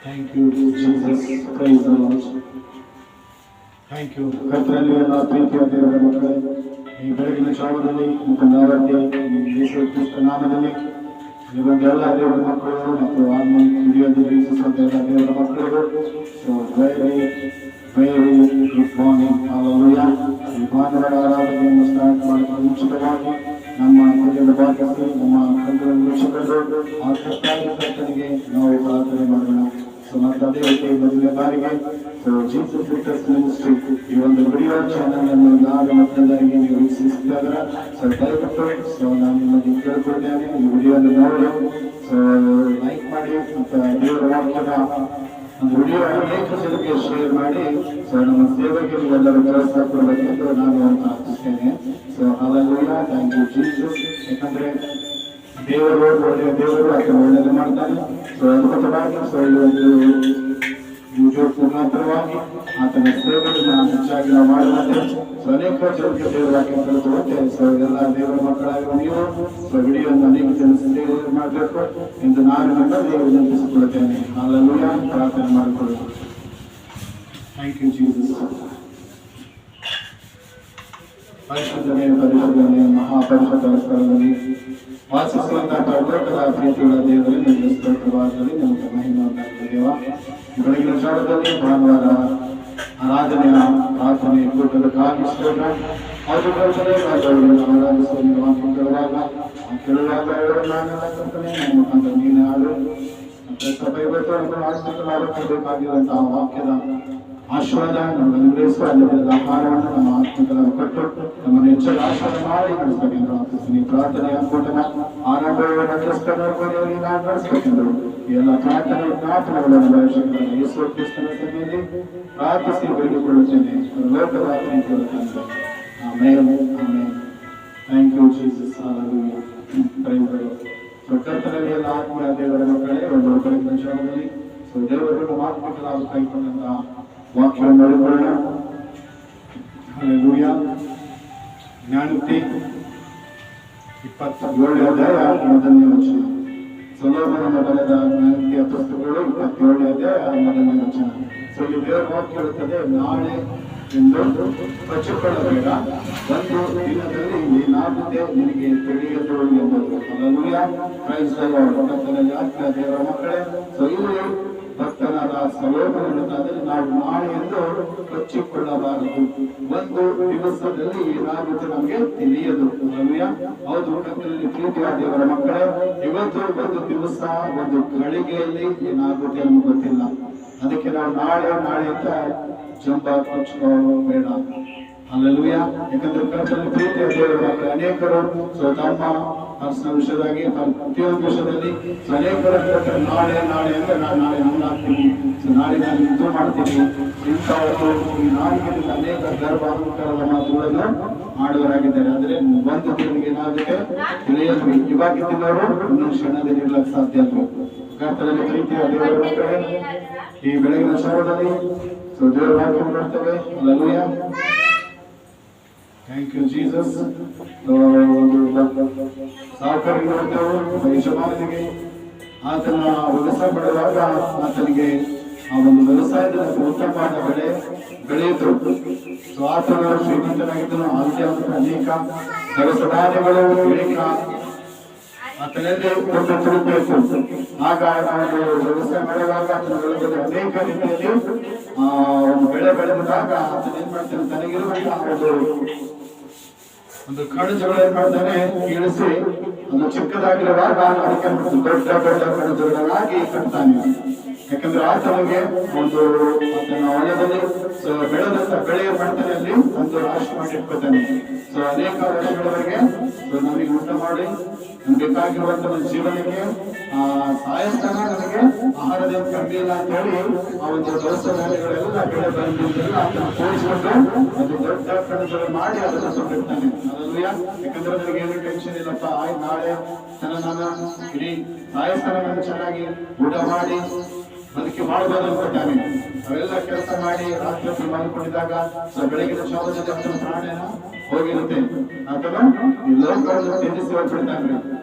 Thank you, Jesus. Praise the Lord. Thank you. ಕರ್ತನಲ್ಲಿ ಎಲ್ಲ ಪ್ರೀತಿಯ ದೇವರ ಮಕ್ಕಳೇ, ಈ ಬೆಳಗಿನ ಜಾವದಲ್ಲಿ ಮತ್ತು ನಾವಲ್ಲಿ ಯೇಸು ಕ್ರಿಸ್ತ ನಾಮದಲ್ಲಿ ನಿಮಗೆಲ್ಲ ದೇವರ ಮಕ್ಕಳು ಮತ್ತು ಆನ್ಲೈನ್ ವಿಡಿಯೋದಲ್ಲಿ ವೀಕ್ಷಿಸುವಂತ ಎಲ್ಲ ದೇವರ ಮಕ್ಕಳಿಗೂ ವೆರಿ ಗುಡ್ ಮಾರ್ನಿಂಗ್. ಹಾಲೆಲೂಯಾ. ಈ ಭಾನುವಾರ ಆರಾಧನೆಯನ್ನು ಸ್ಟಾರ್ಟ್ ಮಾಡಲು ಮುಂಚಿತವಾಗಿ ನಮ್ಮ ದೇವರ ಭಾಗಕ್ಕೆ ನಮ್ಮ ಕಣ್ಣುಗಳನ್ನು ಮುಚ್ಚಿಕೊಂಡು ಆ ಕರ್ತನಿಗೆ ನಾವು ಪ್ರಾರ್ಥನೆ ಮಾಡೋಣ. ಮತ್ತು ಅದೇ ರೀತಿ ಮೊದಲನೇ ಬಾರಿಗೆ ಜೀಸಸ್ ಫಿಟ್ನೆಸ್ ಮಿನಿಸ್ಟ್ರಿ ಈ ಒಂದು ವಿಡಿಯೋ ಚಾನಲ್ ಅನ್ನು ನಾನು ಮೊದಲನೇದಾಗಿ ನೀವು ವೀಕ್ಷಿಸಿದಾಗ ದಯವಿಟ್ಟು ನಾನು ನಿಮಗೆ ಕೇಳ್ಕೊಳ್ತೇನೆ, ಈ ವಿಡಿಯೋವನ್ನು ನೋಡಿ ಲೈಕ್ ಮಾಡಿ ಮತ್ತು ದೇವರ ವಾಕ್ಯದ ಒಂದು ವಿಡಿಯೋ ಅನೇಕ ಜನರಿಗೆ ಶೇರ್ ಮಾಡಿ ನಮ್ಮ ಸೇವೆಗೆ ನೀವೆಲ್ಲರೂ ಕೆಲಸ ಕೊಡಬೇಕೆಂದು ನಾನು ಪ್ರಾರ್ಥಿಸ್ತೇನೆ. ಹಾಲೆಲೂಯಾ. Thank you Jesus. ಯಾಕಂದ್ರೆ ದೇವರು ಒಳ್ಳೆಯ ದೇವರು ಅಥವಾ ಒಳ್ಳೆಯದು ಮಾಡ್ತಾನೆ. ಅದ್ಭುತವಾಗಿ ಯೂಟ್ಯೂಬ್ ಮುಖಾಂತರವಾಗಿ ಆತನ ಸೇವೆಯನ್ನು ಹೆಚ್ಚಾಗಿ ನಾವು ಮಾಡುವಂತೆ ಅನೇಕ ಜನರಿಗೆ ದೇವರ ಕಲಿಸುವಂತೆ ಎಲ್ಲ ದೇವರ ಮಕ್ಕಳಾಗಿರುವ ನೀವು ವಿಡಿಯೋವನ್ನು ಅನೇಕ ಜನ ಸೇವೆ ಮಾಡಬೇಕು ಎಂದು ನಾನು ನಿಮ್ಮಲ್ಲಿ ವಿನಂತಿಸಿಕೊಳ್ಳುತ್ತೇನೆ. ಹಾಲೆಲೂಯಾ. ಪ್ರಾರ್ಥನೆ ಮಾಡಿಕೊಳ್ಳೋಣ. Thank you Jesus. ಪರಿಶುದ್ಧನೇ ಮಹಾಪರಿಷದ ಸ್ಥಳದಲ್ಲಿ ವಾಸಿಸುವಂತಹ ಪರಲೋಕದ ಪ್ರೀತಿಗಳ ದೇವರೇ ನಿಮಗೆ ಸ್ತೋತ್ರವಾಗಲಿ. ನಮಗೆ ಮಹಿಮೆಯಾಗಲಿ ದೇವ. ಬೆಳಗಿನ ಜಾವದಲ್ಲಿ ಭಾನುವಾರ ಆರಾಧನೆಯ ಪ್ರಾರ್ಥನೆ ಕೂಟದ ಕಾಲಿಸೋಣ. ಅದು ಕಲ್ಪನೆ ಆರಾಧಿಸುವ ವಾಕ್ಯ ಕೇಳುವಾಗ ನಾನೆಲ್ಲ ಕಲ್ಪನೆ ನನ್ನ ಮುಖಾಂತರ ನೀನೇ ಆಡು ಸಭೆ ಇವತ್ತು ಆಶ್ರಯಿಸಬೇಕಾಗಿರುವಂತಹ ವಾಕ್ಯದ ಆಶೀರ್ವಾದ ನಮ್ಮನ್ನು ಅನುಗ್ರಹಿಸುವ ಅಲ್ಲದ ಆಹಾರವನ್ನು ನಮ್ಮ ಆತ್ಮಗಳನ್ನು ಕೊಟ್ಟು ನಮ್ಮನ್ನು ಹೆಚ್ಚಾಗಿ ಆಶೀರ್ವಾದ ಮಾಡಿ ನಡೆಸಬೇಕೆಂದು ಪ್ರಾರ್ಥಿಸಿ. ಪ್ರಾರ್ಥನೆಯ ಕೂಟನ ಆರಂಭವನ್ನು ನಡೆಸಬೇಕೆಂದು ಎಲ್ಲ ಪ್ರಾರ್ಥನೆಗಳನ್ನು ಭವಿಷ್ಯಗಳನ್ನು ಯೇಸು ಕ್ರಿಸ್ತನ ಸನ್ನಿಧಿಯಲ್ಲಿ ಪ್ರಾರ್ಥಿಸಿ ಬೇಡಿಕೊಳ್ಳುತ್ತೇನೆ. ಲೋಕದ ಪ್ರೀತಿಯನ್ನು amen amen. Thank you Jesus. Hallelujah. Praise the lord. ಕರ್ತನಲ್ಲಿ ಎಲ್ಲ ಆತ್ಮೀಯ ದೇವರ ಮಕ್ಕಳೇ, ಒಂದು ಬೆಳಗಿನ ಜಾವದಲ್ಲಿ ದೇವರು ಮಾತುಕಲಾದ ಕೈಕೊಂಡಂತಹ ವಾಕ್ಯವನ್ನು ನೋಡಿಕೊಳ್ಳೋಣ. ಹಾಲೆಲೂಯಾ. ಜ್ಞಾನೋಕ್ತಿ 27ನೇ ಅಧ್ಯಾಯ 1ನೇ ವಚನ. ಸೊಲೊಮೋನನು ಬರೆದ ಜ್ಞಾನೋಕ್ತಿಯ ಪುಸ್ತಕಗಳು 27ನೇ ಅಧ್ಯಾಯ 1ನೇ ವಚನ. ಇಲ್ಲಿ ದೇವರ ವಾಕ್ಯ ಹೇಳುತ್ತದೆ, ನಾಳೆ ಎಂದು ಬಚ್ಚಿಕೊಳ್ಳಬೇಡ, ಒಂದು ದಿನದಲ್ಲಿ ಏನಾಗುತ್ತೆ ನಿನಗೆ ತಿಳಿಯದು ಎಂಬುದು. ಹಾಲೆಲೂಯಾ. Praise the lord. ಕರ್ತನಲ್ಲಿ ಆತ್ಮೀಯ ದೇವರ ಮಕ್ಕಳೇ, ಇಲ್ಲಿ ಭಕ್ತನಾದ ಸೊಲೊಮೋನನಾದರೆ ನಾವು ನಾಳೆ ಎಂದು ಬಚ್ಚಿಕೊಳ್ಳಬಾರದು, ಒಂದು ದಿವಸದಲ್ಲಿ ಏನಾಗುತ್ತೆ ನಮಗೆ ತಿಳಿಯದು. ಹಾಲೆಲೂಯಾ. ಹೌದು. ಕರ್ತನಲ್ಲಿ ಪ್ರೀತಿಯ ದೇವರ ಮಕ್ಕಳೇ, ಇವತ್ತು ಒಂದು ದಿವಸ ಒಂದು ಗಳಿಗೆಯಲ್ಲಿ ಏನಾಗುತ್ತೆ ನಮ್ಗೆ ಗೊತ್ತಿಲ್ಲ. ಅದಕ್ಕೆ ನಾವು ನಾಳೆ ಅಂತ ಜಂಬ ಕೊಚ್ಚಬೇಡ. ಹಾಲೆಲೂಯಾ. ಯಾಕಂದ್ರೆ ಕರ್ತನಲ್ಲಿ ಪ್ರೀತಿಯ ದೇವರ ಮಕ್ಕಳು ಅನೇಕರು ತಮ್ಮ ಪರ್ಸನಲ್ ವಿಷಯದಾಗಿ ಪ್ರತಿಯೊಂದು ವಿಷಯದಲ್ಲಿ ಅನೇಕರ ನಾಳೆ ಅಂದ್ರೆ ನಾನು ನಾಳೆ ಹಂಗಾಗ್ತೀನಿ, ನಾಳೆ ನಾನು ಇದು ಮಾಡ್ತೀನಿ ಇಂಥವರು ಈ ನಾಡಿಗೆ ಅನೇಕ ಗರ್ಭಾಂಕರದ ಮಾತುಗಳನ್ನು ಮಾಡುವರಾಗಿದ್ದಾರೆ. ಅಂದ್ರೆ ಒಂದು ದಿನಕ್ಕೆ ಏನಾಗುತ್ತೆ ತಿಳಿಯಲ್ವಿ. ಇವಾಗ ತಿನ್ನೋರು ಇನ್ನೊಂದು ಕ್ಷಣದಲ್ಲಿ ಇರ್ಲಕ್ಕೆ ಸಾಧ್ಯ ಅಲ್ವ. ಕರ್ತನಲ್ಲಿ ಪ್ರೀತಿಯ ದೇವರ ಮಕ್ಕಳೇ, ಈ ಬೆಳಗಿನ ಜಾವದಲ್ಲಿ ದೇವರ ವಾಕ್ಯ ಮಾಡ್ತೇವೆ. ಹಾಲೆಲೂಯಾ. Thank you Jesus. ಒಂದು ಸಾವುಕಾರಿಗೆ ನೋಡ್ತೇವೆ, ಯಜಮಾನಿಗೆ ಆತನ ವ್ಯವಸಾಯ ಮಾಡುವಾಗ ಆತನಿಗೆ ಆ ಒಂದು ವ್ಯವಸಾಯದಲ್ಲಿ ಉತ್ತಮವಾದ ಬೆಳೆಯಿತು. ಆತನು ಶ್ರೀಮಂತನಾಗಿದ್ದನು. ಆದ್ಯ ಅನೇಕ ದವಸ ಧಾನ್ಯಗಳು ಆತನಲ್ಲಿ ಒಂದು ತಿರುಗಬೇಕು. ಆಗ ನಾವು ವ್ಯವಸಾಯ ಮಾಡುವಾಗ ಆತನ ಬೆಳೆದಲ್ಲಿ ಅನೇಕ ರೀತಿಯಲ್ಲಿ ಒಂದು ಬೆಳೆ ಬೆಳೆದಾಗ ಆತನ ಏನ್ ಮಾಡ್ತಾನೆ, ತನಗಿರುವಂತಹ ಒಂದು ಕಣಜಗಳು ಏನ್ ಮಾಡ್ತಾನೆ ಇಳಿಸಿ ಒಂದು ಚಿಕ್ಕದಾಗಿರುವಾಗ ಅದಕ್ಕೆ ದೊಡ್ಡ ಕಣಜಗಳಾಗಿ ಕಟ್ತಾನೆ. ಯಾಕಂದ್ರೆ ಆತನಿಗೆ ಒಂದು ಆತನ ಹೊಲದಲ್ಲಿ ಬೆಳೆದಂತ ಬೆಳೆ ಮಾಡ್ತಾನೆ, ಅಲ್ಲಿ ಒಂದು ರಾಶಿ ಮಾಡಿಟ್ಕೊತಾನೆ. ಅನೇಕ ವರ್ಷಗಳವರೆಗೆ ನಮಗೆ ಊಟ ಮಾಡಿ ಬೇಕಾಗಿರುವಂತ ಜೀವನಕ್ಕೆ ಸಾಯಸ್ತಾನ ನನಗೆ ಆಹಾರದ ಕಮ್ಮಿ ಇಲ್ಲ ಅಂತ ಹೇಳಿ ಆ ಒಂದು ದವಸ ಧಾನ್ಯಗಳೆಲ್ಲ ಬೆಳೆ ಬಂದಿದ್ದೆಲ್ಲ ಅದನ್ನು ತೋರಿಸ್ಕೊಂಡು ಅದು ದೊಡ್ಡ ಕಣಜಗಳು ಮಾಡಿ ಅದನ್ನು ಸುಟ್ಟಿರ್ತಾನೆ. ಹಾಲೆಲೂಯಾ. ಯಾಕಂದ್ರೆ ನನಗೆ ಏನು ಟೆನ್ಷನ್ ಇಲ್ಲಪ್ಪ, ನಾಳೆ ನಾನು ಇಡೀ ಸಾಯಸ್ತಾನ ನಾನು ಚೆನ್ನಾಗಿ ಊಟ ಮಾಡಿ ಬದುಕಿ ಮಾಡಬಹುದು ಅನ್ಕೊತಾನೆ. ಅವೆಲ್ಲ ಕೆಲಸ ಮಾಡಿ ರಾತ್ರಿ ಮಲ್ಕೊಂಡಿದ್ದಾಗ ಬೆಳಗಿನ ಜಾವದಲ್ಲಿ ಪ್ರಾಣನ ಹೋಗಿರುತ್ತೆ, ಆತನು ಈ ಲೋಕವನ್ನು ತ್ಯಜಿಸಿ ಹೋಗ್ಬಿಡ್ತಾನೆ.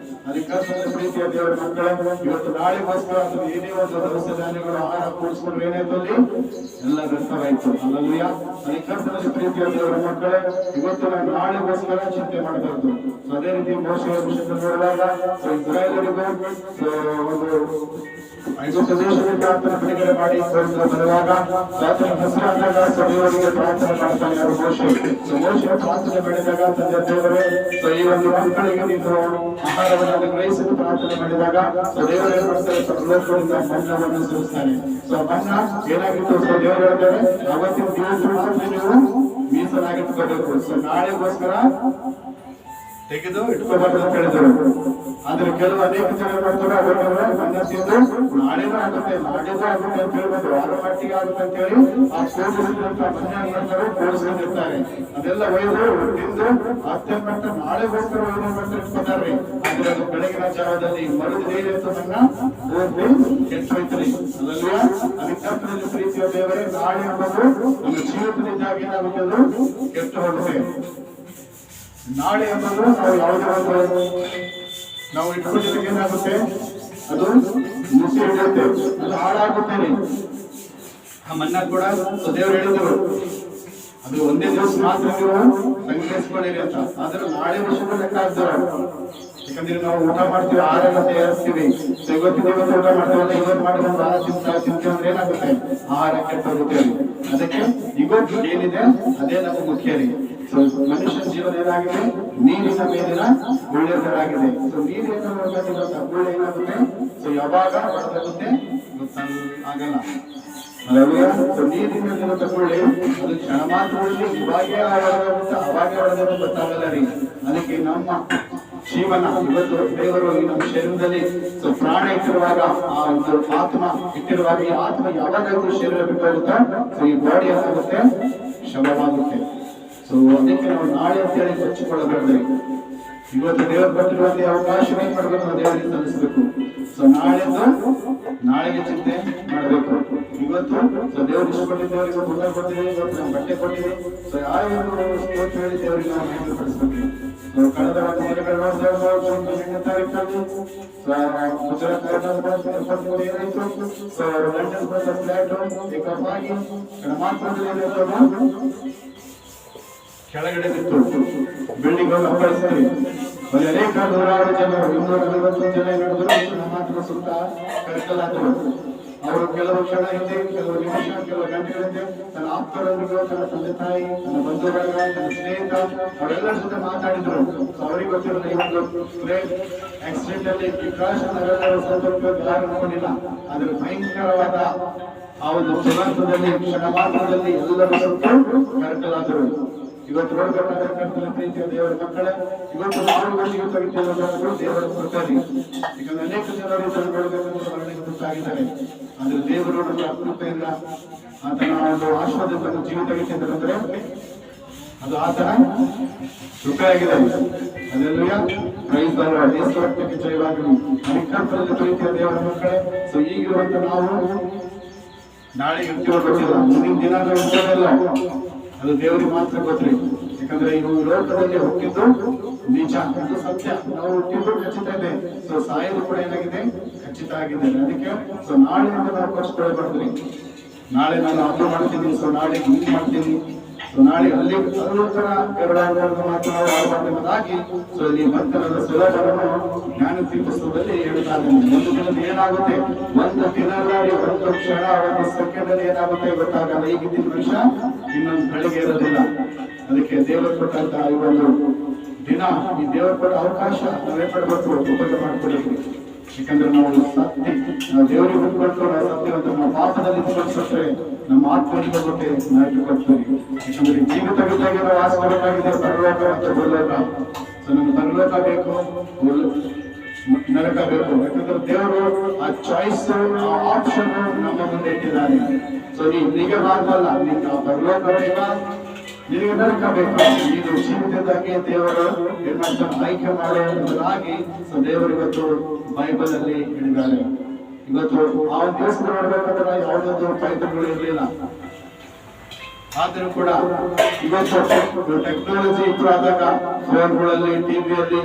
ಅದಕ್ಕೋಸ್ಕರ ಪ್ರೀತಿಯ ದೇವರ ಮಕ್ಕಳೇ, ಇವತ್ತು ನಾಳೆಗೋಸ್ಕರ ಅಥವಾ ಏನೇ ಒಂದು ದವಸ ಧಾನ್ಯಗಳು ಆಹಾರ ಕೂಡಿಸ್ಕೊಂಡ್ರೆ ಏನಾಯ್ತು, ಎಲ್ಲ ವ್ಯರ್ಥವಾಯ್ತು. ಅಲ್ಲೂಯ. ಅದಕ್ಕೋಸ್ಕರ ಪ್ರೀತಿಯ ದೇವರ ಮಕ್ಕಳೇ, ಇವತ್ತು ನಾವು ನಾಳೆಗೋಸ್ಕರ ಚಿಂತೆ ಮಾಡಬಾರ್ದು. ಅದೇ ರೀತಿ ಮೋಶೆಯ ವಿಷಯದಲ್ಲಿ ನೋಡುವಾಗ ಇಸ್ರಾಯೇಲರಿಗೂ ಒಂದು ಐಗುಪ್ತ ದೇಶದಿಂದ ಆತನ ಬಿಡುಗಡೆ ಮಾಡಿ ಬರುವಾಗ ಆತನ ಹೆಸರಾದಾಗ ದೇವರಿಗೆ ಪ್ರಾರ್ಥನೆ ಮಾಡ್ತಾನೆ ಯಾರು, ಮೋಶೆ. ಮೋಶೆಯ ಪ್ರಾರ್ಥನೆ ಬೆಳೆದಾಗ ತಂದೆ ದೇವರೇ, ಈ ಒಂದು ಮಕ್ಕಳಿಗೆ ನೀನು ಆಹಾರವನ್ನು ಗ್ರಹಿಸಲು ಪ್ರಾರ್ಥನೆ ಮಾಡಿದಾಗ ದೇವರು ಏನ್ ಮಾಡ್ತಾರೆ, ಲೋಕದಿಂದ ಮನ್ನವನ್ನು ಸುರಿಸ್ತಾನೆ. ಮನ್ನ ಏನಾಗಿತ್ತು, ದೇವರು ಹೇಳ್ತಾರೆ ಅವತ್ತಿನ ದಿವಸ ನೀವು ಮೀಸಲಾಗಿಟ್ಕೋಬೇಕು. ನಾಳೆಗೋಸ್ಕರ ತೆಗೆದು ಇಟ್ಕೋಬಾರ್ದು ಅಂತ ಹೇಳಿದರು. ಆದ್ರೆ ಕೆಲವು ಅನೇಕ ಜನ ಮಾಡ್ತಾರೆ, ಅದನ್ನ ಮನ್ನ ತಿಂದು ನಾಳೆನೂ ಆಗುತ್ತೆ ನಾಳೆನೂ ಆಗುತ್ತೆ ಅಂತ ಹೇಳ್ಬೋದು, ವಾರ ಮಟ್ಟಿಗೆ ಆಗುತ್ತೆ ಅಂತ ಹೇಳಿ ಆ ಕೋಡಿಸಿದಂತ ಮನ್ನ ಕೋಡಿಸ್ಕೊಂಡಿರ್ತಾರೆ. ಅದೆಲ್ಲ ಒಯ್ದು ತಿಂದು ಅತ್ಯಂತ ನಾಳೆಗೋಸ್ಕರ ಒಯ್ದು ಇಟ್ಕೊತಾರ್ರಿ. ಆದ್ರೆ ಅದು ಬೆಳಗಿನ ಜಾವದಲ್ಲಿ ಮರುದಿನ ಮನ್ನ ಹೋಗಿ ಕೆಟ್ಟೋಯ್ತ್ರಿ. ಅದಲ್ವಾ? ಅದಕ್ಕಾಗಿ ಪ್ರೀತಿಯ ದೇವರೇ, ನಾಳೆ ಅನ್ನೋದು ನಮ್ಮ ಜೀವಿತದಿಂದಾಗಿ ಏನಾಗುತ್ತೆ, ಅದು ಕೆಟ್ಟು ಹೋಗುತ್ತೆ. ನಾಳೆ ಅನ್ನೋದು ನಾವು ಯಾವುದೇ ಒಂದು ನಾವು ಇಟ್ಕೊಂಡಿದಾಗ ಏನಾಗುತ್ತೆ, ಅದು ಮುಸಿ ಹಿಡಿಯುತ್ತೆ, ಅದು ಹಾಳಾಗುತ್ತೇನೆ. ಆ ಮನ್ನ ಕೂಡ ದೇವರು ಹೇಳಿದರು, ಅದು ಒಂದೇ ದಿವಸ ಮಾತ್ರ ನೀವು ಸಂಗ್ರಹಿಸ್ಕೊಳ್ಳಿರಿ ಅಂತ. ಆದ್ರೆ ನಾಳೆ ವರ್ಷದ ಲೆಕ್ಕ ಆಗ್ತಾರೆ. ಯಾಕಂದ್ರೆ ನಾವು ಊಟ ಮಾಡ್ತೀವಿ, ಆಹಾರ ತಯಾರಿಸ್ತೀವಿ. ಇವತ್ತಿನ ಇವತ್ತು ಊಟ ಮಾಡ್ತೀವಲ್ಲ, ಇವತ್ತು ಮಾಡಿ ಒಂದು ಆಹಾರ ತಿಂತೀವಿ ಅಂದ್ರೆ ಏನಾಗುತ್ತೆ, ಆಹಾರ ಕೆಟ್ಟೋಗುತ್ತೆ. ಅದಕ್ಕೆ ಇವತ್ತು ಏನಿದೆ ಅದೇ ನಮಗೆ ಮುಖ್ಯ ರೀ. ಮನುಷ್ಯನ ಜೀವನ ಏನಾಗಿದೆ, ನೀರಿನ ಮೇಲಿನ ಗುಳ್ಳೆಗಳಾಗಿದೆ. ನೀರಿನ ಗುಳ್ಳೆ ಏನಾಗುತ್ತೆ, ಯಾವಾಗ ಹೊಡೆದಾಗುತ್ತೆ ಆಗಲ್ಲ. ನೀರಿನಲ್ಲಿರುವಂತ ಗುಳ್ಳೆ ಅದು ಕ್ಷಣ ಮಾತ್ರದಲ್ಲಿ ಇವಾಗೇ ಹೊಡೆದಾಗುತ್ತೆ, ಅವಾಗೇ ಹೊಡೆದ್ರೆ ಗೊತ್ತಾಗಲ್ಲ ರೀ. ಅದಕ್ಕೆ ನಮ್ಮ ಜೀವನ ಇವತ್ತು ದೇವರು ನಮ್ಮ ಶರೀರದಲ್ಲಿ ಪ್ರಾಣ ಇಟ್ಟಿರುವಾಗ, ಆ ಒಂದು ಆತ್ಮ ಇಟ್ಟಿರುವಾಗ, ಈ ಆತ್ಮ ಯಾವಾಗಾದ್ರೂ ಶರೀರ ಬಿಟ್ಟೋಗುತ್ತಾ ಈ ಬಾಡಿ ಏನಾಗುತ್ತೆ, ಶವವಾಗುತ್ತೆ. ಅದಕ್ಕೆ ನಾವು ನಾಳೆ ಅಂತೇಳಿ ಕೊಚ್ಚಿಕೊಳ್ಳಬಾರ್ದು. ಇವತ್ತು ದೇವರು ಕೊಟ್ಟಿರುವಂತ ಅವಕಾಶವೇ ಮಾಡಬೇಕು, ನಾವು ದೇವರಿಗೆ ಸಲ್ಲಿಸಬೇಕು. ನಾಳೆಗೆ ಚಿಂತೆ ಮಾಡಬೇಕು. ಇವತ್ತು ದೇವರು ಇಷ್ಟಪಟ್ಟಿದ್ದೇವರಿಗೆ ಊಟ ಕೊಟ್ಟಿದೆ, ಇವತ್ತು ನಾವು ಬಟ್ಟೆ ಕೊಟ್ಟಿದೆ. ಯಾವ ಒಂದು ಹೇಳಿ ದೇವರಿಗೆ ನಾವು ಹೆಂಗಪಡಿಸಬೇಕು. ಕಳೆದ ಒಂದು ದಿನಗಳು ನೋಡಿದಾಗ ತಾರೀಕು ಗುಜರಾತ್ ಏನಾಯ್ತು, ಲಂಡನ್ ಫ್ಲೈಟ್ ಆಗಿ ಮಾತ್ರದಲ್ಲಿ ಕೆಳಗಡೆ ಬಿತ್ತು, ಬಿಲ್ಡಿಂಗ್ ಅನ್ನು ಅಪ್ಪಳಿಸ್ತೀವಿ. ಅನೇಕ ನೂರಾರು ಜನ, 250 ಜನ ನಡೆದ್ರು ಮಾತ್ರ ಸುತ್ತ ಕರೆಸಲಾದರು. ಅವರು ಕೆಲವು ಕ್ಷಣ ಹಿಂದೆ, ಕೆಲವು ನಿಮಿಷ, ಕೆಲವು ಗಂಟೆಗಳ ಹಿಂದೆ ತನ್ನ ಆಪ್ತರೊಂದಿಗೆ, ತನ್ನ ತಂದೆ ತಾಯಿ, ತನ್ನ ಬಂಧು ಬಳಗ, ತನ್ನ ಸ್ನೇಹಿತ ಅವರೆಲ್ಲರ ಜೊತೆ ಮಾತಾಡಿದ್ರು. ಅವರಿಗೆ ಗೊತ್ತಿರೋದು ಈ ಒಂದು ಪ್ಲೇನ್ ಆಕ್ಸಿಡೆಂಟ್ ಅಲ್ಲಿ ಪ್ರಿಕಾಷನ್ ಯಾರು ಅನ್ಕೊಂಡಿಲ್ಲ. ಆದ್ರೆ ಭಯಂಕರವಾದ ಆ ಒಂದು ದುರಂತದಲ್ಲಿ ಕ್ಷಣ ಮಾತ್ರದಲ್ಲಿ ಎಲ್ಲರೂ ಸುತ್ತು ಕರೆಸಲಾದರು. ಇವತ್ತು ನೋಡ್ಬೇಕಾದ ಪ್ರೀತಿಯ ದೇವರ ಮಕ್ಕಳೇ, ಇವತ್ತು ನಾವು ತೆಗೆದುಕೊಳ್ಳುವ ದೇವರ ಕೊಡ್ತಾರೆ. ಯಾಕಂದ್ರೆ ಅನೇಕ ಜನರು ನೋಡಬೇಕಂತ ಗೊತ್ತಾಗಿದ್ದಾರೆ. ಆದ್ರೆ ದೇವರು ನಮಗೆ ಅಪರೂಪೆಯಿಂದ ಆತನ ಒಂದು ಆಶೀರ್ವಾದವನ್ನು ಜೀವ ತೆಗೆದುಕೊಂಡ್ರೆ ಅದು ಆತನ ಕೃಪೆಯಾಗಿದೆ. ಅದೆಲ್ಲೂಯ ಕ್ರೈಸ್ತವರ ದೇಶಕ್ಕೆ ಜಯವಾಗಲಿ. ಅನೇಕ ಪ್ರೀತಿಯ ದೇವರ ಮಕ್ಕಳೇ, ಈಗಿರುವಂತ ನಾವು ನಾಳೆ ಇರ್ತೀವೋ ಗೊತ್ತಿಲ್ಲ, ಮುಂದಿನ ದಿನ ಇರ್ತದಲ್ಲ, ಅದು ದೇವರಿಗೆ ಮಾತ್ರ ಗೊತ್ತಿರಿ. ಯಾಕಂದ್ರೆ ಈ ಲೋಕದಲ್ಲಿ ಹುಟ್ಟಿದ್ದು ನಿಜ, ಅದು ಸತ್ಯ. ನಾವು ಹುಟ್ಟಿದ್ದು ಖಚಿತ ಇದೆ, ಸಾಯೋದು ಕೂಡ ಏನಾಗಿದೆ, ಖಚಿತ ಆಗಿದೆ. ಅದಕ್ಕೆ ನಾಳೆಯಿಂದ ನಾವು ಖರ್ಚುಕೊಳ್ಬಾರ್ದ್ರಿ. ನಾಳೆ ನಾನು ಅದು ಮಾಡ್ತೀನಿ, ನಾಳೆ ಹಿಂಗ್ ಮಾಡ್ತೀನಿ, ನಾಳೆ ಅಲ್ಲಿ ಅಲ್ಲೋತ್ತರ ಮಾತ್ರ ನಾವು ಆಗಿ ಇಲ್ಲಿ ಭಕ್ತರಾದ ಸುಲಭವನ್ನು ಜ್ಞಾನಪೀಠ ಪುಸ್ತಕದಲ್ಲಿ ಹೇಳ್ತಾ ಇದ್ದೀನಿ. ಒಂದು ದಿನದ ಏನಾಗುತ್ತೆ, ಒಂದು ದಿನದಲ್ಲಿ, ಒಂದು ಕ್ಷಣ, ಒಂದು ಸೆಕೆಂಡ್ ಅಲ್ಲಿ ಏನಾಗುತ್ತೆ ಗೊತ್ತಾಗಲ್ಲ. ಈಗಿದ್ದ ಮನುಷ್ಯ ಇನ್ನೊಂದು ಬೆಳಗ್ಗೆ ಇರೋದಿಲ್ಲ. ಅದಕ್ಕೆ ದೇವರು ಕೊಟ್ಟಂತ ಈ ಒಂದು ದಿನ, ಈ ದೇವರು ಕೊಟ್ಟ ಅವಕಾಶ ನಾವೇ ಪಡ್ಬೇಕು, ಉಪಯೋಗ ಮಾಡ್ಕೊಳ್ಬೇಕು. ಯಾಕಂದ್ರೆ ನಾವು ಸತ್ಯ, ನಾವು ದೇವರಿಗೆ ಬಿಟ್ಕೊಟ್ಟು ನಾವು ಸತ್ಯವಂತ, ನಮ್ಮ ಪಾಪದಲ್ಲಿ ಸುರಕ್ಷಿಸ್ರೆ ನಮ್ಮ ಆತ್ಮನಿಗೆ ಬಗ್ಗೆ ನಾಟಕೊಳ್ತೀವಿ. ಯಾಕಂದ್ರೆ ಜೀವಿತವಿದ್ದಾಗ ನಾವು ಆಸ್ಪಡಬೇಕಾಗಿದೆ ಪರಲೋಕ ಮತ್ತು ಭೂಲೋಕ. ನಮ್ಗೆ ಪರಲೋಕ ಬೇಕು, ನರಕ ಬೇಕು. ಯಾಕಂದ್ರೆ ದೇವರು ಆ ಚಾಯ್ಸ್, ಆ ಆಪ್ಷನ್ ನಮ್ಮ ಮುಂದೆ ಇಟ್ಟಿದ್ದಾನೆ. ನೀಗೆ ಮಾತ್ರಲ್ಲ, ನಿಮ್ಗೆ ಆ ಪರಲೋಕ ಬೇಕಾ, ನಿನಗೆ ನರಕ ಬೇಕು, ನೀನು ಜೀವಿತದಾಗಿ ದೇವರು ಏನ್ ಮಾಡ್ತಾನೆ, ಆಯ್ಕೆ ಮಾಡುವುದಾಗಿ ದೇವರು ಇವತ್ತು ಬೈಬಲ್ ಅಲ್ಲಿ ಹೇಳಿದ್ದಾರೆ. ಇವತ್ತು ಆ ಒಂದು ದಿವಸ ನೋಡ್ಬೇಕಂದ್ರೆ ಯಾವುದೊಂದು ಪ್ರಯತ್ನಗಳು ಇರಲಿಲ್ಲ. ಆದರೂ ಕೂಡ ಇವತ್ತು ಟೆಕ್ನಾಲಜಿ ಇಂಪ್ರೂವ್ ಆದಾಗ ಫೋನ್ಗಳಲ್ಲಿ, ಟಿವಿಯಲ್ಲಿ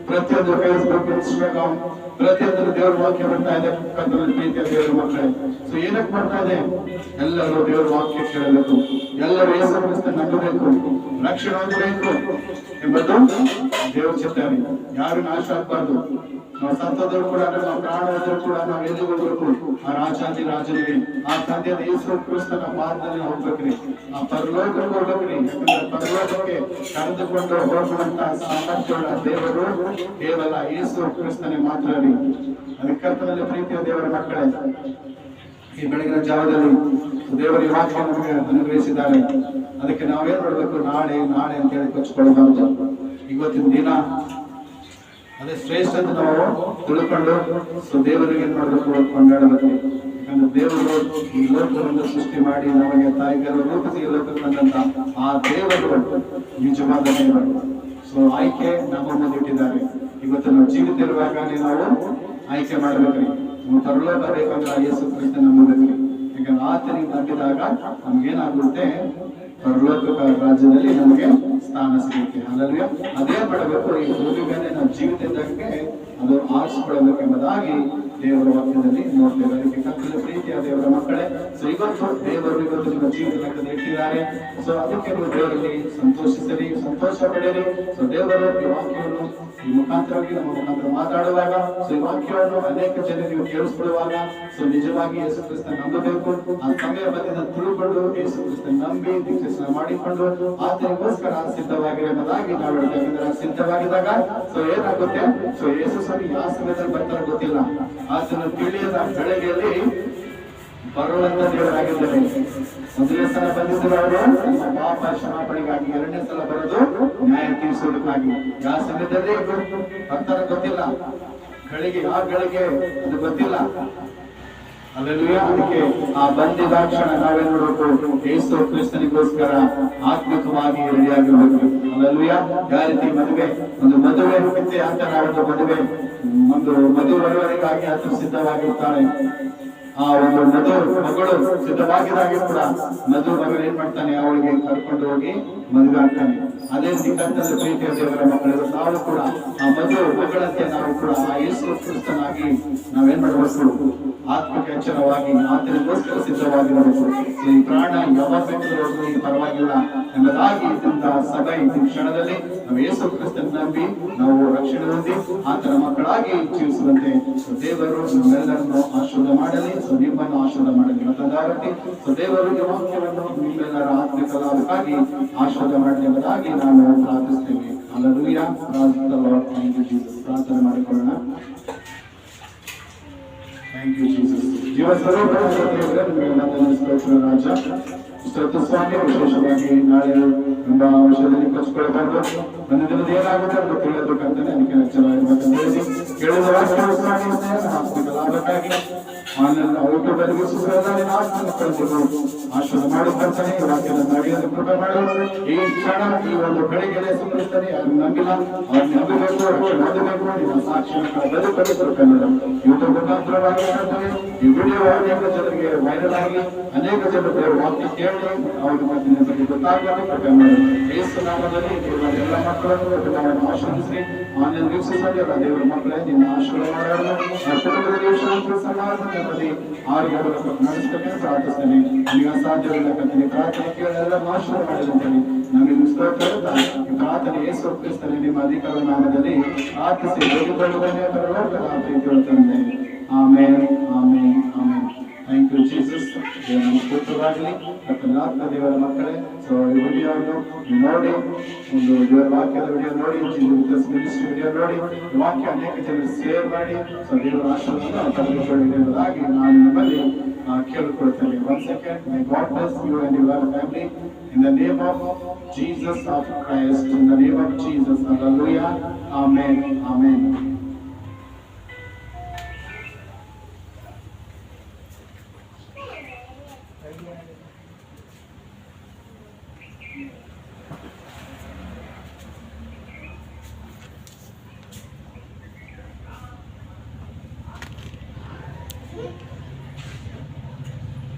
ಪ್ರತಿಯೊಂದು ಫೇಸ್ಬುಕ್, ಇನ್ಸ್ಟಾಗ್ರಾಮ್ ಪ್ರತಿಯೊಂದು ದೇವರ ವಾಕ್ಯ ಬರ್ತಾ ಇದೆ. ಪ್ರೀತಿಯ ದೇವರ ಮಕ್ಕಳೇ, ಸೊ ಏನಕ್ಕೆ ಬರ್ತಾ ಇದೆ? ಎಲ್ಲರೂ ದೇವರ ವಾಕ್ಯ ಕೇಳಬೇಕು, ಎಲ್ಲರೂ ಯೇಸು ಕ್ರಿಸ್ತನ ನಂಬಬೇಕು, ರಕ್ಷಣೆ ಹೊಂದಬೇಕು ಎಂಬುದು ದೇವರ ಚಿಂತನೆ. ಯಾರು ನಾಶ ಆಗಬಾರ್ದು. ನಾವು ಸತ್ತೋದ್ರು ಕೂಡ, ನಾವು ಪ್ರಾಣ ಹೋದ್ರು ಕೂಡ ನಾವು ಎಲ್ಲಿ ಹೋಗ್ಬೇಕು? ಆ ರಾಜಾದಿ ರಾಜನಿಗೆ, ಆ ತಂದೆಯ ಯೇಸು ಕ್ರಿಸ್ತನ ಪಾದದಲ್ಲಿ ಹೋಗ್ಬೇಕ್ರಿ, ಆ ಪರಲೋಕಕ್ಕೆ ಹೋಗ್ಬೇಕ್ರಿ. ಯಾಕಂದ್ರೆ ಪರಲೋಕಕ್ಕೆ ಕರೆದುಕೊಂಡು ಹೋಗುವಂತ ಸಾಮರ್ಥ್ಯವುಳ್ಳ ದೇವರು ಕೇವಲ ಯೇಸು ಕ್ರಿಸ್ತನೇ ಮಾತ್ರ ರೀ. ಅದಕ್ಕೆ ಕರ್ತನಲ್ಲಿ ಪ್ರೀತಿಯ ದೇವರ ಮಕ್ಕಳೇ, ಈ ಬೆಳಗಿನ ಜಾವದಲ್ಲಿ ದೇವರ ವಾಕ್ಯ ನಮಗೆ ಅನುಗ್ರಹಿಸಿದ್ದಾರೆ. ಅದಕ್ಕೆ ನಾವೇನ್ ಮಾಡ್ಬೇಕು? ನಾಳೆ ನಾಳೆ ಅಂತ ಹೇಳಿ ಕೊಚ್ಚಿಕೊಳ್ಳಬಾರ್ದು. ಇವತ್ತಿನ ದಿನ ಅದೇ ಶ್ರೇಷ್ಠ ಅಂತ ನಾವು ತಿಳ್ಕೊಂಡು ದೇವರಿಗೆ ಏನ್ ಮಾಡ್ಬೇಕು? ಕೊಂಡಾಡಬೇಕು. ಯಾಕಂದ್ರೆ ದೇವರು ಈ ಲೋಕವನ್ನು ಸೃಷ್ಟಿ ಮಾಡಿ ನಮಗೆ ತಾಯಿಗಳು ರೂಪಿಸಿ ಲೋಕಕ್ಕೆ ಬಂದಂತ ಆ ದೇವರು ನಿಜವಾದ ದೇವರು. ಸೊ ಆಯ್ಕೆ ನಮ್ಮ ಮುಂದೆ ಇಟ್ಟಿದ್ದಾರೆ. ಇವತ್ತು ನಾವು ಜೀವಿತ ಇರುವಾಗ ನಾವು ಆಯ್ಕೆ ಮಾಡ್ಬೇಕ್ರಿ. ನಾವು ಪರಲೋಕ ಬೇಕಂದ್ರೆ ಯೇಸು ಕ್ರಿಸ್ತ ನಂಬಬೇಕ್ರಿ. ಯಾಕಂದ್ರೆ ಆತನಿಗೆ ನಂಬಿದಾಗ ನಮ್ಗೇನಾಗುತ್ತೆ? ಪರಲೋಕ ರಾಜ್ಯದಲ್ಲಿ ನಮಗೆ ಸ್ಥಾನ ಸಿಗುತ್ತೆ. ಹಾಗಾಗಿ ಅದೇ ಮಾಡಬೇಕು. ಈ ಭೂಮಿ ಮೇಲೆ ನಾವು ಜೀವಿತ ಇದ್ದಕ್ಕೆ ಅದು ಆರಿಸಿಕೊಳ್ಳಬೇಕು ಎಂಬುದಾಗಿ ದೇವರ ವಾಕ್ಯದಲ್ಲಿ ನೋಡ್ತೇವೆ. ಅದಕ್ಕೆ ಕರ್ತನ ಪ್ರೀತಿಯ ದೇವರ ಮಕ್ಕಳೇ, ಸೊ ಇವತ್ತು ದೇವರು ಇವತ್ತು ನಿಮ್ಮ ಜೀವಿತ ಲೆಕ್ಕದಲ್ಲಿ ಇಟ್ಟಿದ್ದಾರೆ. ಸೊ ಅದಕ್ಕೆ ನೀವು ದೇವರಲ್ಲಿ ಸಂತೋಷಿಸಲಿ, ಸಂತೋಷ ಪಡೆಯಲಿ. ಸೊ ದೇವರು ಈ ವಾಕ್ಯವನ್ನು ಈ ಮುಖಾಂತರವಾಗಿ ನಮ್ಮ ಮುಖಾಂತರ ಮಾತಾಡುವಾಗ, ಸೊ ಈ ವಾಕ್ಯವನ್ನು ಅನೇಕ ಜನರಿಗೆ ಕೇಳಿಸ್ಕೊಳ್ಳುವಾಗ, ಸೊ ನಿಜವಾಗಿ ಯೇಸು ಕ್ರಿಸ್ತ ನಂಬಬೇಕು. ಆ ಸಮಯ ಬಂದಿದ್ದ ತಿಳ್ಕೊಂಡು ಯೇಸು ಕ್ರಿಸ್ತ ನಂಬಿ ದೀಕ್ಷೆ ಮಾಡಿಕೊಂಡು ಆತನಿಗೋಸ್ಕರ ಸಿದ್ಧವಾಗಿರಿ ಎಂಬುದಾಗಿ ನಾವು ಹೇಳ್ಬೇಕಂದ್ರೆ ಸಿದ್ಧವಾಗಿದ್ದಾಗ ಸೊ ಏನಾಗುತ್ತೆ? ಸೊ ಯೇಸು ಸ್ವಾಮಿ ಯಾವ ಸಮಯದಲ್ಲಿ ಬರ್ತಾರೆ ಗೊತ್ತಿಲ್ಲ. ಆತನ ತಿಳಿಯದ ಬೆಳಗ್ಗೆಯಲ್ಲಿ ಬರುವಂತ ದೇವರಾಗಿದ್ದಾರೆ. ಮೊದಲನೇ ಸಲ ಬಂದಿದ್ದರು ಅವರು ಪಾಪ ಕ್ಷಮಾಪಣೆಗಾಗಿ, ಎರಡನೇ ಸಲ ಬರೋದು ನ್ಯಾಯ ತೀರಿಸುವುದಕ್ಕಾಗಿ. ಯಾವ ಸಮಯದಲ್ಲಿ ಬರ್ತಾರ ಗೊತ್ತಿಲ್ಲ, ಗಳಿಗೆ ಯಾವ ಗಳಿಗೆ ಅದು ಗೊತ್ತಿಲ್ಲ. ಅಲ್ಲೆಲ್ಲೂಯಾ. ಅದಕ್ಕೆ ಆ ಬಂದಿದ ಕ್ಷಣ ನಾವೇನ್ ಮಾಡಬೇಕು? ಯೇಸು ಕ್ರಿಸ್ತನಿಗೋಸ್ಕರ ಆತ್ಮಿಕವಾಗಿ ರೆಡಿಯಾಗಿರ್ಬೇಕು. ಅಲ್ಲೆಲ್ಲೂಯಾ. ಯಾವ ರೀತಿ ಒಂದು ಮದುವೆ ರೂಪಕ್ಕೆ ಅಂತ ಒಂದು ಮದುವೆ ಬರುವವರೆಗಾಗಿ ಆತ ಸಿದ್ಧವಾಗಿರ್ತಾಳೆ. ಆ ಒಂದು ಮಗಳು ಸಿದ್ಧವಾಗಿದ್ದಾಗೆ ಕೂಡ ಮಗಳು ಏನ್ ಮಾಡ್ತಾನೆ? ಅವಳಿಗೆ ಕರ್ಕೊಂಡು ಹೋಗಿ ಮದುವೆ ಆಗ್ತಾನೆ. ಅದೇ ಕರ್ತನ ಪ್ರೀತಿಯ ದೇವರ ಮಕ್ಕಳು, ನಾವು ಕೂಡ ಆ ಮಗಳಂತೆ ನಾವು ಕೂಡ ಆ ಯೇಸು ಕ್ರಿಸ್ತನಾಗಿ ನಾವೇನ್ ಮಾಡಬೇಕು? ಆತ್ಮಿಕ ಎಚ್ಚರವಾಗಿ ಆತನಿಗೋಸ್ಕರ ಸಿದ್ಧವಾಗಿರಬೇಕು. ಈ ಪ್ರಾಣ ಯಾವಾಗ ಬೇಕಾದ್ರೂ ಪರವಾಗಿಲ್ಲ ಎಂಬುದಾಗಿ ಇಂತಹ ಸಭೆ ಈ ಕ್ಷಣದಲ್ಲಿ ನಾವು ಯೇಸು ಕ್ರಿಸ್ತನ ನಂಬಿ ನಾವು ರಕ್ಷಣೆ ಹೊಂದಿ ಆತನ ಮಕ್ಕಳಾಗಿ ಜೀವಿಸುವಂತೆ ದೇವರು ನಮ್ಮೆಲ್ಲರನ್ನು ಆಶೀರ್ವಾದ ಮಾಡಲಿ. ಸೊ ನಿಮ್ಮನ್ನು ಆಶೀರ್ವಾದ ಮಾಡಲಿ. ಮತ್ತೊಂದಾವತಿ ಸೊ ದೇವರು ಈ ವಾಕ್ಯವನ್ನು ನಿಮ್ಮೆಲ್ಲರ ಆತ್ಮಿಕ ಲಾಭಕ್ಕಾಗಿ ಆಶೀರ್ವಾದ ಮಾಡಲಿ ಎಂಬುದಾಗಿ ನಾವು ಪ್ರಾರ್ಥಿಸ್ತೇವೆ. ಹಲ್ಲೆಲೂಯಾ. ಪ್ರಾರ್ಥನೆ ಮಾಡಿಕೊಳ್ಳೋಣ. Thank you, Jesus. ಜೀವ ಸ್ವರೂಪದ ರಾಜ ಸ್ವಾಮಿ, ವಿಶೇಷವಾಗಿ ನಾಳೆ ಎಂಬ ವಿಷಯದಲ್ಲಿ ಕೊಚ್ಚಿಕೊಳ್ಳಬಾರ್ದು. ಒಂದು ದಿನದ ಏನಾಗುತ್ತೆ ಅಂತ ತಿಳಿಯಬೇಕಂತಾನೆ ಅದಕ್ಕೆ ಎಚ್ಚರವಾಗಿರ್ಬೇಕಂತ ಹೇಳಿ ಕೇಳಿದ ವಾಕ್ಯಗಳು ಸ್ವಾಮಿ ಆತ್ಮಿಕ ಲಾಭಕ್ಕಾಗಿ ಯೂಟ್ಯೂಬ್ ಅಲ್ಲಿ ಆಶೀರ್ವಾದ ಮಾಡಿ ಬರ್ತಾನೆ. ಈ ವಾಕ್ಯದ ನಡೆಯೋದು ಕೃಪೆ ಮಾಡಿ ಈ ಕ್ಷಣ ಈ ಒಂದು ಬೆಳಿಗ್ಗೆ ಸುಮ್ಮನಿಸ್ತಾನೆ. ಯಾರು ನಂಬಿಲ್ಲ ಅವ್ರು ನಂಬಬೇಕು, ಓದಬೇಕು. ನಿಮ್ಮ ಸಾಕ್ಷಿಗಳ ಬದುಕಲು ಕೃಪೆ ಮಾಡಿ ಯೂಟ್ಯೂಬ್ ಮುಖಾಂತರವಾಗಿ ಈ ವಿಡಿಯೋ ಅನೇಕ ಜನರಿಗೆ ವೈರಲ್ ಆಗಿ ಅನೇಕ ಜನರು ವಾಕ್ಯ ಕೇಳಿ ಅವ್ರ ಬಗ್ಗೆ ಗೊತ್ತಾಗಬೇಕು. ಕೃಪೆ ಮಾಡಿ ಯೇಸು ನಾಮದಲ್ಲಿ ಎಲ್ಲ ಮಕ್ಕಳನ್ನು ನಾವು ಆಶೀರ್ವದಿಸಿ ಆನ್ಲೈನ್ ವೀಕ್ಷಿಸಲಿ. ಎಲ್ಲ ದೇವರ ಮಕ್ಕಳೇ ನಿನ್ನ ಆಶೀರ್ವಾದ ಮಾಡೋಣ. ಕುಟುಂಬದಲ್ಲಿ ಶಾಂತಿ ಸಮಾಧಾನ ಆರೋಗ್ಯ ನಡೆಸಬೇಕೆಂದು ಪ್ರಾರ್ಥಿಸ್ತೇನೆ. ಈಗ ಸಾಧ್ಯವಿಲ್ಲ ಕರ್ತನೆ, ಪ್ರಾರ್ಥನೆ ಕೇಳೆಲ್ಲ ಆಶೀರ್ವಾದ ಮಾಡಿದಂತೇನೆ ನಮಗೆ ಸ್ತೋತ್ರ. ಈ ಪ್ರಾರ್ಥನೆ ಯೇಸು ಕ್ರಿಸ್ತನೇ ನಿಮ್ಮ ಅಧಿಕಾರ ನಾಮದಲ್ಲಿ ಪ್ರಾರ್ಥಿಸಿ ಬೇಡಿಕೊಳ್ಳುತ್ತೇನೆ. ಪ್ರೀತಿಯುಳ್ಳುತ್ತೇನೆ. Amen, amen, amen. Thank you Jesus. ನಮ್ಮ ಸ್ತೋತ್ರವಾಗಲಿ. ಆತ್ಮ ದೇವರ ಮಕ್ಕಳೇ, ಸೊ ಈ ವಿಡಿಯೋವನ್ನು ನೋಡಿ, ಒಂದು ದೇವರ ವಾಕ್ಯದ ವಿಡಿಯೋ ನೋಡಿ, ಮಿನಿಸ್ಟ್ರಿ ವಿಡಿಯೋ ನೋಡಿ, ವಾಕ್ಯ ಅನೇಕ ಜನರು ಶೇರ್ ಮಾಡಿ ಸೊ ದೇವರ ಆಶೀರ್ವಾದ ಪಡೆದುಕೊಳ್ಳಿ ಎಂಬುದಾಗಿ ನಾನು ನಿಮ್ಮಲ್ಲಿ ಕೇಳಿಕೊಳ್ಳುತ್ತೇನೆ. Once again, may God bless you and your family in the name of Jesus of Christ. In the name of Jesus. Hallelujah. Amen. Amen.